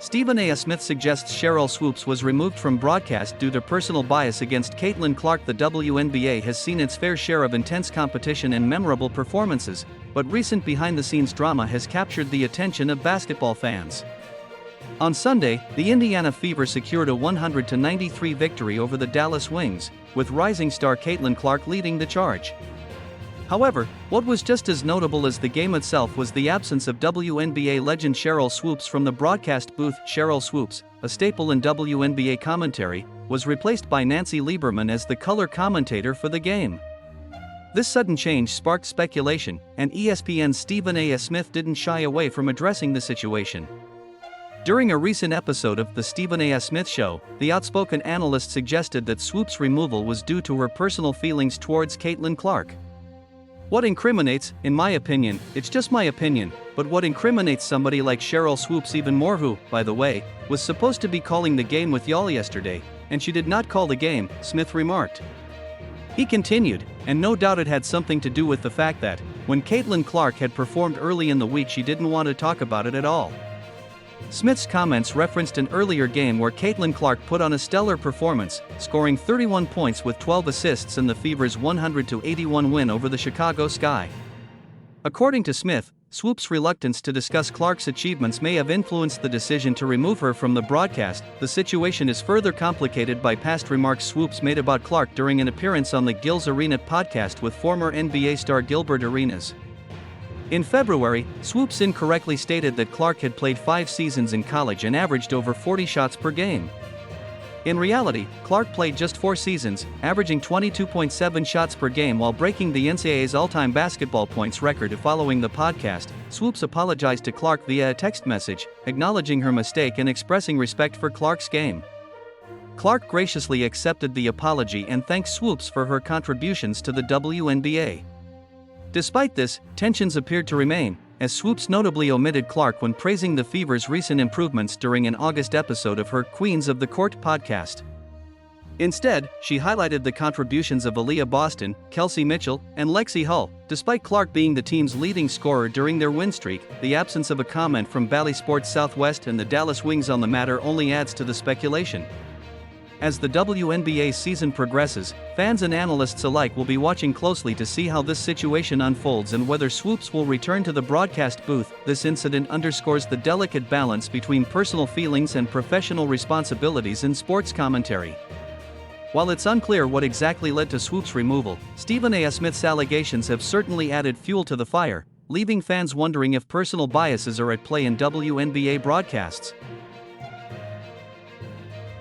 Stephen A. Smith suggests Sheryl Swoopes was removed from broadcast due to personal bias against Caitlin Clark. The WNBA has seen its fair share of intense competition and memorable performances, but recent behind-the-scenes drama has captured the attention of basketball fans. On Sunday, the Indiana Fever secured a 100-93 victory over the Dallas Wings, with rising star Caitlin Clark leading the charge. However, what was just as notable as the game itself was the absence of WNBA legend Sheryl Swoopes from the broadcast booth. Sheryl Swoopes, a staple in WNBA commentary, was replaced by Nancy Lieberman as the color commentator for the game. This sudden change sparked speculation, and ESPN's Stephen A. Smith didn't shy away from addressing the situation. During a recent episode of The Stephen A. Smith Show, the outspoken analyst suggested that Swoopes' removal was due to her personal feelings towards Caitlin Clark. What incriminates, in my opinion, it's just my opinion, but what incriminates somebody like Sheryl Swoopes even more, who, by the way, was supposed to be calling the game with y'all yesterday, and she did not call the game, Smith remarked. He continued, and no doubt it had something to do with the fact that, when Caitlin Clark had performed early in the week, she didn't want to talk about it at all. Smith's comments referenced an earlier game where Caitlin Clark put on a stellar performance, scoring 31 points with 12 assists in the Fever's 100-81 win over the Chicago Sky. According to Smith, Swoopes' reluctance to discuss Clark's achievements may have influenced the decision to remove her from the broadcast. The situation is further complicated by past remarks Swoopes made about Clark during an appearance on the Gil's Arena podcast with former NBA star Gilbert Arenas. In February, Swoopes incorrectly stated that Clark had played 5 seasons in college and averaged over 40 shots per game. In reality, Clark played just 4 seasons, averaging 22.7 shots per game while breaking the NCAA's all-time basketball points record. Following the podcast, Swoopes apologized to Clark via a text message, acknowledging her mistake and expressing respect for Clark's game. Clark graciously accepted the apology and thanked Swoopes for her contributions to the WNBA. Despite this, tensions appeared to remain, as Swoopes notably omitted Clark when praising the Fever's recent improvements during an August episode of her Queens of the Court podcast. Instead, she highlighted the contributions of Aaliyah Boston, Kelsey Mitchell, and Lexi Hull. Despite Clark being the team's leading scorer during their win streak, the absence of a comment from Bally Sports Southwest and the Dallas Wings on the matter only adds to the speculation. As the WNBA season progresses, fans and analysts alike will be watching closely to see how this situation unfolds and whether Swoopes will return to the broadcast booth. This incident underscores the delicate balance between personal feelings and professional responsibilities in sports commentary. While it's unclear what exactly led to Swoopes' removal, Stephen A. Smith's allegations have certainly added fuel to the fire, leaving fans wondering if personal biases are at play in WNBA broadcasts.